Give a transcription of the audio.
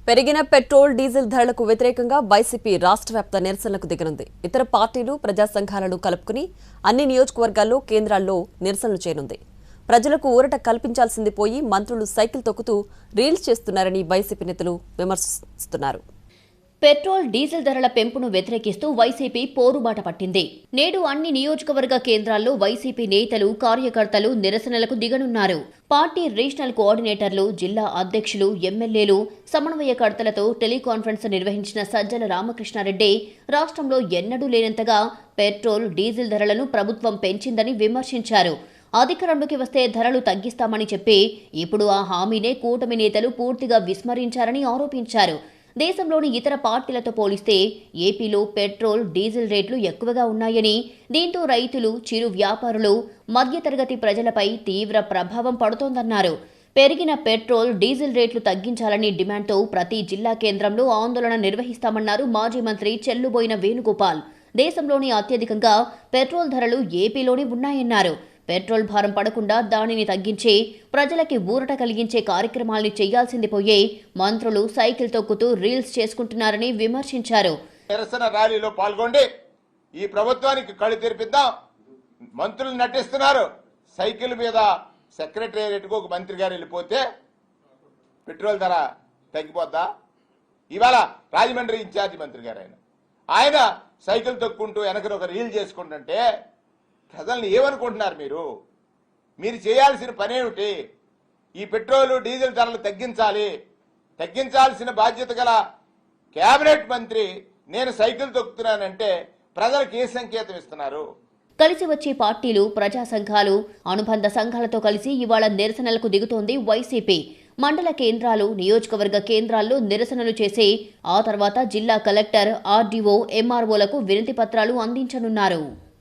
పెరిగిన petrol diesel ధరలకు వ్యతిరేకంగా వైసీపీ రాష్ట్ర వ్యాప్త నిరసనలకు దిగనుంది. ఇతర పార్టీలు ప్రజా సంఘాలను కలుపుకుని అన్ని నియోజకవర్గాల్లో కేంద్రాల్లో నిరసనలు చేయనుంది. ప్రజలకు ఊరట కల్పించాల్సింది పోయి మంత్రులు సైకిల్ తొక్కుతూ రీల్స్ చేస్తున్నారని వైసీపీ నేతలు విమర్శిస్తున్నారు. పెట్రోల్ డీజిల్ ధరల పెంపును వ్యతిరేకిస్తూ వైసీపీ పోరుబాట పట్టింది. నేడు అన్ని నియోజకవర్గ కేంద్రాల్లో వైసీపీ నేతలు, కార్యకర్తలు నిరసనలకు దిగనున్నారు. పార్టీ రీజనల్ కోఆర్డినేటర్లు, జిల్లా అధ్యక్షులు, ఎమ్మెల్యేలు, సమన్వయకర్తలతో టెలికాన్ఫరెన్స్ నిర్వహించిన సజ్జల రామకృష్ణారెడ్డి రాష్ట్రంలో ఎన్నడూ లేనంతగా పెట్రోల్, డీజిల్ ధరలను ప్రభుత్వం పెంచిందని విమర్శించారు. అధికారంలోకి వస్తే ధరలు తగ్గిస్తామని చెప్పి ఇప్పుడు ఆ హామీనే కూటమి నేతలు పూర్తిగా విస్మరించారని ఆరోపించారు. దేశంలోని ఇతర పార్టీలతో పోలిస్తే ఏపీలో పెట్రోల్, డీజిల్ రేట్లు ఎక్కువగా ఉన్నాయని, దీంతో రైతులు, చిరు వ్యాపారులు, మధ్యతరగతి ప్రజలపై తీవ్ర ప్రభావం పడుతోందన్నారు. పెరిగిన పెట్రోల్, డీజిల్ రేట్లు తగ్గించాలని డిమాండ్తో ప్రతి జిల్లా కేంద్రంలో ఆందోళన నిర్వహిస్తామన్నారు మాజీ మంత్రి చెల్లుబోయిన వేణుగోపాల్. దేశంలోని అత్యధికంగా పెట్రోల్ ధరలు ఏపీలోనే ఉన్నాయన్నారు. పెట్రోల్ భారం పడకుండా దానిని తగ్గించి ప్రజలకి ఊరట కలిగించే కార్యక్రమాల్ని చేయాల్సింది పోయే మంత్రులు సైకిల్ తొక్కుతూ రీల్స్ చేసుకుంటున్నారని విమర్శించారు. నిరసన ర్యాలీలో పాల్గొండి ఈ ప్రభుత్వానికి కళ్ళు తెరిపిద్దాం. మంత్రులు నటిస్తున్నారు. సైకిల్ మీద సెక్రటేరియట్కు ఒక మంత్రి గారు వెళ్ళిపోతే పెట్రోల్ ధర తగ్గిపోద్దా? ఇవాళ రాజమండ్రి ఇన్ఛార్జి మంత్రి గారు ఆయన సైకిల్ తొక్కుంటూ వెనకని ఒక రీల్ చేసుకుంటుంటే ప్రజల్ని ఏమనుకుంటున్నారు? మీరు చేయాల్సిన పనేమిటి? ఈ పెట్రోలు, డీజిల్ ధరలు తగ్గించాల్సిన బాధ్యత గల కేబినెట్ మంత్రి నేను సైకిల్ తొక్కుతున్నానంటే ప్రజలకు ఏ సంకేతం ఇస్తున్నారు? కలిసి వచ్చే పార్టీలు, ప్రజా సంఘాలు, అనుబంధ సంఘాలతో కలిసి ఇవాళ నిరసనలకు దిగుతోంది వైసీపీ. మండల కేంద్రాలు, నియోజకవర్గ కేంద్రాల్లో నిరసనలు చేసి ఆ తర్వాత జిల్లా కలెక్టర్, ఆర్డీఓ, ఎంఆర్ఓలకు వినతి పత్రాలు అందించనున్నారు.